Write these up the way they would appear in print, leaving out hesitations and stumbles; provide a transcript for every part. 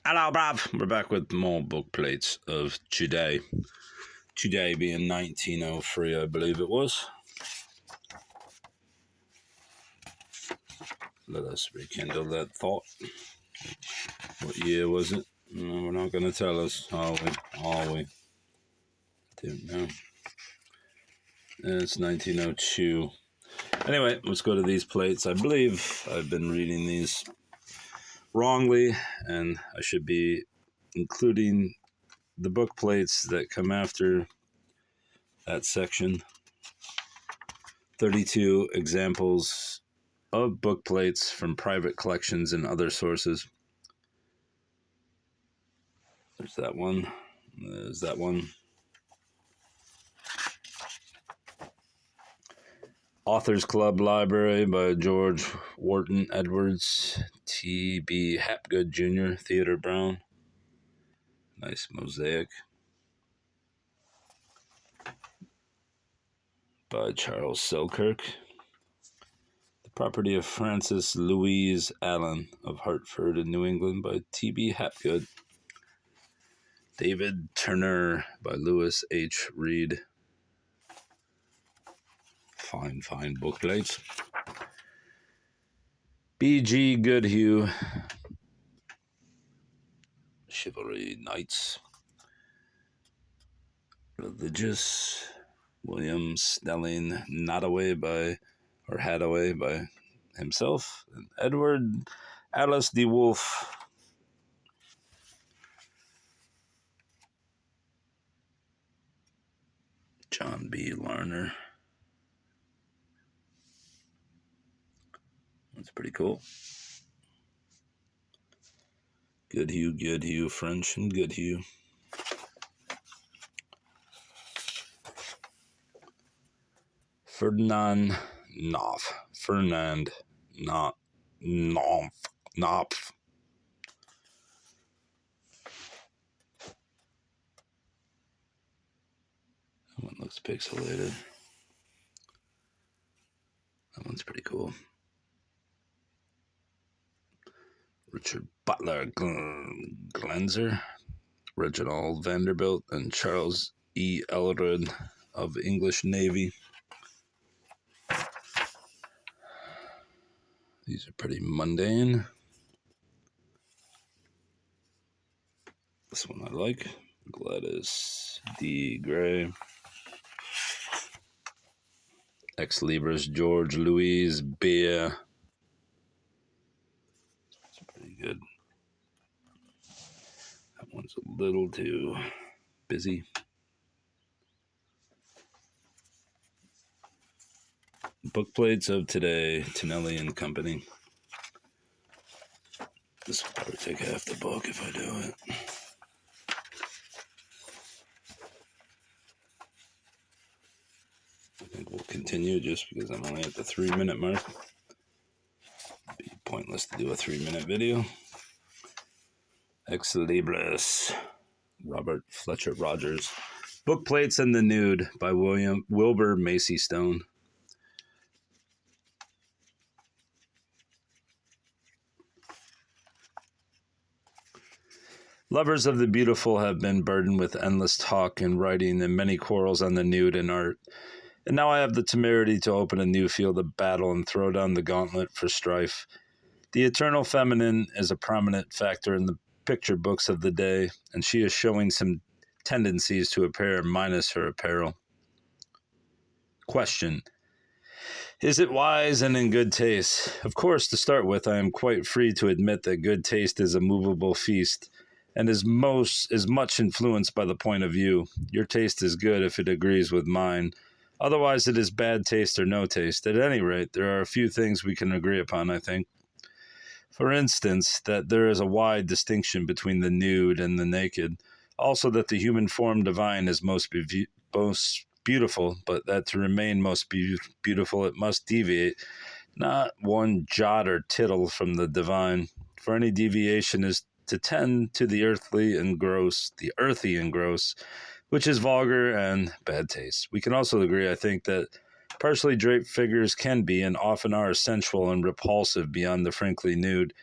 Hello, bruv. We're back with more book plates of today. Today being 1903, I believe it was. Let us rekindle that thought. What year was it? No, we're not going to tell us, are we? Don't know. It's 1902. Anyway, let's go to these plates. I believe I've been reading these wrongly, and I should be including the book plates that come after that section. 32 examples of book plates from private collections and other sources. There's that one. There's that one. Authors Club Library by George Wharton Edwards, T.B. Hapgood Jr., Theodore Brown. Nice mosaic. By Charles Selkirk. The Property of Francis Louise Allen of Hartford in New England by T.B. Hapgood. David Turner by Lewis H. Reed. Fine book plates. B.G. Goodhue. Chivalry Knights. Religious. William Snelling Hadaway by himself. And Edward Alice de Wolfe. John B. Larner. That's pretty cool. Goodhue, French and Goodhue. Ferdinand Knopf. That one looks pixelated. That one's pretty cool. Richard Butler Glenser, Reginald Vanderbilt, and Charles E. Elred of English Navy. These are pretty mundane. This one I like. Gladys D. Gray. Ex Libris George Louis Beer. It's pretty good. That one's a little too busy. Book plates of today, Tonelli and Company. This will probably take half the book if I do it. I think we'll continue just because I'm only at the 3-minute mark. It'd be pointless to do a 3-minute video. Ex Libris, Robert Fletcher Rogers. Book Plates and the Nude by Wilbur Macey Stone. Lovers of the beautiful have been burdened with endless talk and writing and many quarrels on the nude and art. And now I have the temerity to open a new field of battle and throw down the gauntlet for strife. The eternal feminine is a prominent factor in the picture books of the day, and she is showing some tendencies to appear minus her apparel. Question: is it wise and in good taste? Of course, to start with, I am quite free to admit that good taste is a movable feast, and is much influenced by the point of view. Your taste is good if it agrees with mine. Otherwise, it is bad taste or no taste. At any rate, there are a few things we can agree upon, I think. For instance, that there is a wide distinction between the nude and the naked. Also, that the human form divine is most beautiful, but that to remain most beautiful, it must deviate, not one jot or tittle from the divine. For any deviation is to tend to the earthy and gross, which is vulgar and bad taste. We can also agree, I think, that partially draped figures can be and often are sensual and repulsive beyond the frankly nude,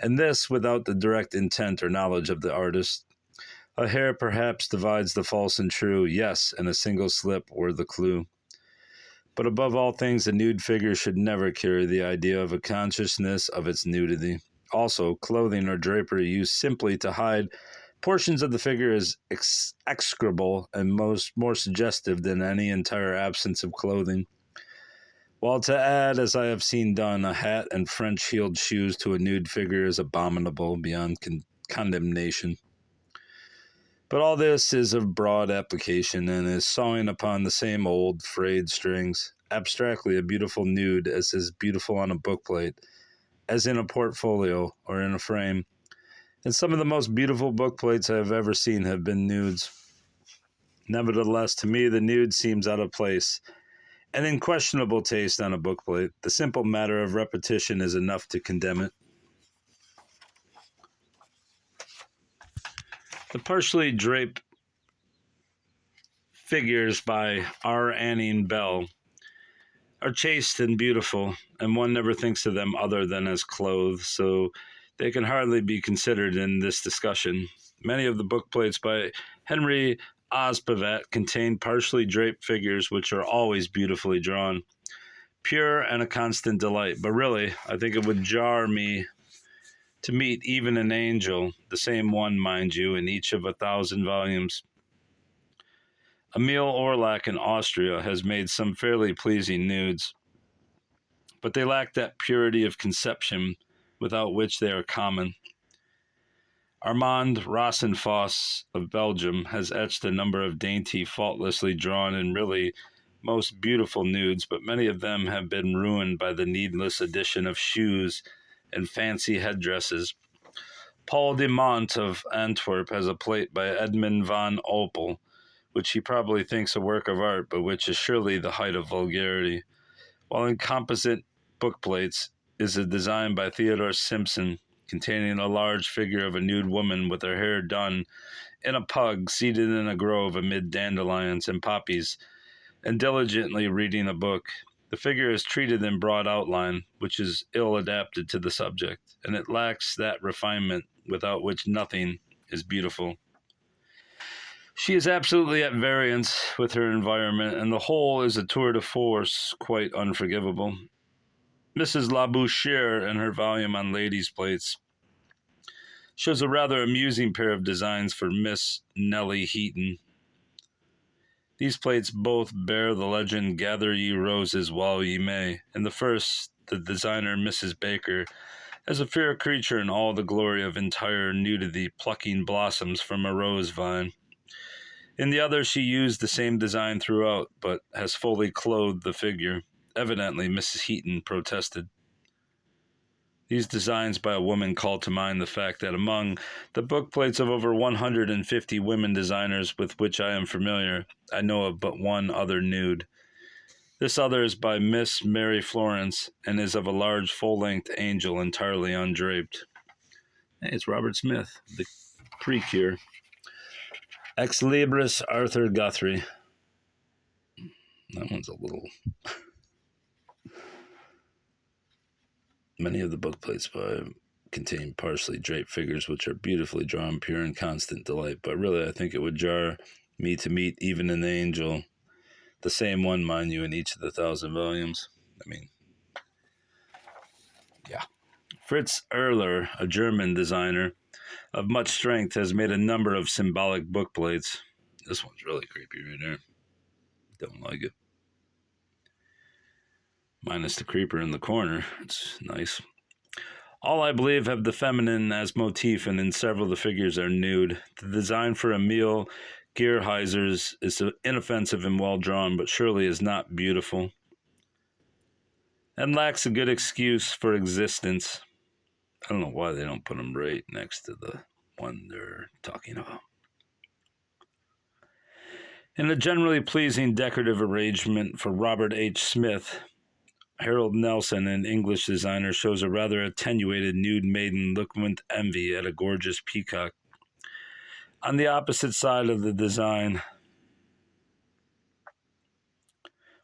and this without the direct intent or knowledge of the artist. A hair perhaps divides the false and true, yes, and a single slip were the clue. But above all things, a nude figure should never carry the idea of a consciousness of its nudity. Also, clothing or drapery used simply to hide portions of the figure is execrable and more suggestive than any entire absence of clothing. While to add, as I have seen done, a hat and French-heeled shoes to a nude figure is abominable beyond condemnation. But all this is of broad application and is sawing upon the same old frayed strings. Abstractly, a beautiful nude is beautiful on a bookplate, as in a portfolio or in a frame. And some of the most beautiful bookplates I have ever seen have been nudes. Nevertheless, to me, the nude seems out of place. An unquestionable taste on a bookplate. The simple matter of repetition is enough to condemn it. The partially draped figures by R. Anning Bell are chaste and beautiful, and one never thinks of them other than as clothes, so they can hardly be considered in this discussion. Many of the bookplates by Henry Ospavat contain partially draped figures which are always beautifully drawn, pure and a constant delight. But really, I think it would jar me to meet even an angel, the same one, mind you, in each of 1,000 volumes. Emil Orlak in Austria has made some fairly pleasing nudes, but they lack that purity of conception without which they are common. Armand Rosenfoss of Belgium has etched a number of dainty, faultlessly drawn and really most beautiful nudes, but many of them have been ruined by the needless addition of shoes and fancy headdresses. Paul de Mont of Antwerp has a plate by Edmund van Opel, which he probably thinks a work of art, but which is surely the height of vulgarity. While in composite bookplates is a design by Theodore Simpson, containing a large figure of a nude woman with her hair done in a pug seated in a grove amid dandelions and poppies, and diligently reading a book. The figure is treated in broad outline, which is ill adapted to the subject, and it lacks that refinement without which nothing is beautiful. She is absolutely at variance with her environment, and the whole is a tour de force quite unforgivable. Mrs. Labouchere, in her volume on ladies' plates, shows a rather amusing pair of designs for Miss Nellie Heaton. These plates both bear the legend, "Gather ye roses while ye may." In the first, the designer, Mrs. Baker, as a fair creature in all the glory of entire nudity, plucking blossoms from a rose vine. In the other, she used the same design throughout, but has fully clothed the figure. Evidently, Mrs. Heaton protested. These designs by a woman call to mind the fact that among the bookplates of over 150 women designers with which I am familiar, I know of but one other nude. This other is by Miss Mary Florence and is of a large full-length angel entirely undraped. Hey, it's Robert Smith, the Precure. Ex Libris Arthur Guthrie. That one's a little... Many of the bookplates contain partially draped figures which are beautifully drawn, pure and constant delight. But really, I think it would jar me to meet even an angel, the same one, mind you, in each of the 1,000 volumes. Yeah. Fritz Erler, a German designer of much strength, has made a number of symbolic bookplates. This one's really creepy right there. Don't like it. Minus the creeper in the corner. It's nice. All, I believe, have the feminine as motif, and in several the figures are nude. The design for Emil Geerheiser's is inoffensive and well drawn, but surely is not beautiful, and lacks a good excuse for existence. I don't know why they don't put them right next to the one they're talking about. In a generally pleasing decorative arrangement for Robert H. Smith, Harold Nelson, an English designer, shows a rather attenuated nude maiden looking with envy at a gorgeous peacock. On the opposite side of the design,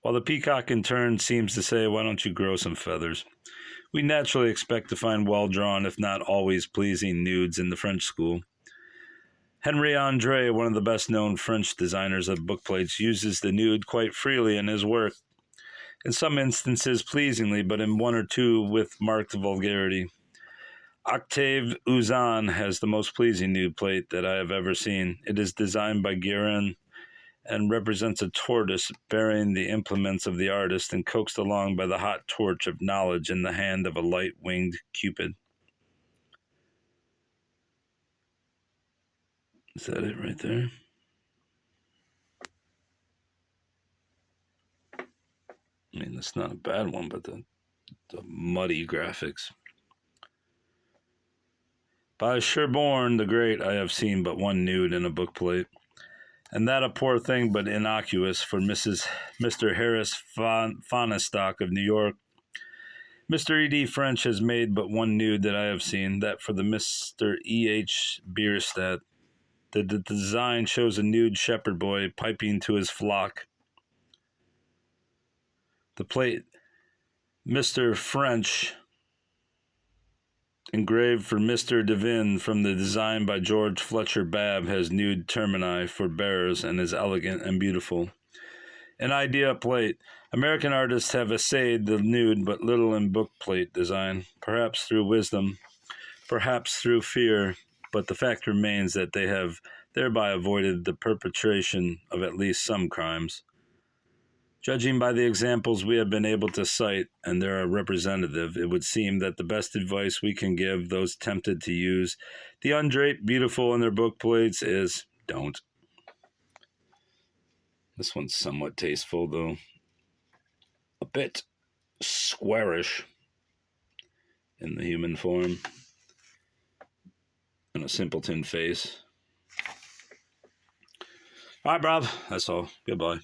while the peacock in turn seems to say, "Why don't you grow some feathers?" We naturally expect to find well-drawn, if not always pleasing, nudes in the French school. Henri André, one of the best-known French designers of bookplates, uses the nude quite freely in his work, in some instances pleasingly, but in one or two with marked vulgarity. Octave Uzan has the most pleasing nude plate that I have ever seen. It is designed by Guérin and represents a tortoise bearing the implements of the artist and coaxed along by the hot torch of knowledge in the hand of a light-winged Cupid. Is that it right there? I mean, that's not a bad one, but the muddy graphics. By Sherborne the Great, I have seen but one nude in a bookplate, and that a poor thing but innocuous for Mr. Harris Fahnestock of New York. Mr. E.D. French has made but one nude that I have seen, that for the Mr. E.H. Bierstadt. The design shows a nude shepherd boy piping to his flock. The plate, Mr. French, engraved for Mr. Devine from the design by George Fletcher Babb, has nude termini for bearers and is elegant and beautiful. An idea plate. American artists have essayed the nude but little in book plate design, perhaps through wisdom, perhaps through fear, but the fact remains that they have thereby avoided the perpetration of at least some crimes. Judging by the examples we have been able to cite, and they are representative, it would seem that the best advice we can give those tempted to use the undraped beautiful in their book plates is don't. This one's somewhat tasteful, though a bit squarish in the human form, and a simpleton face. All right, Rob, that's all. Goodbye.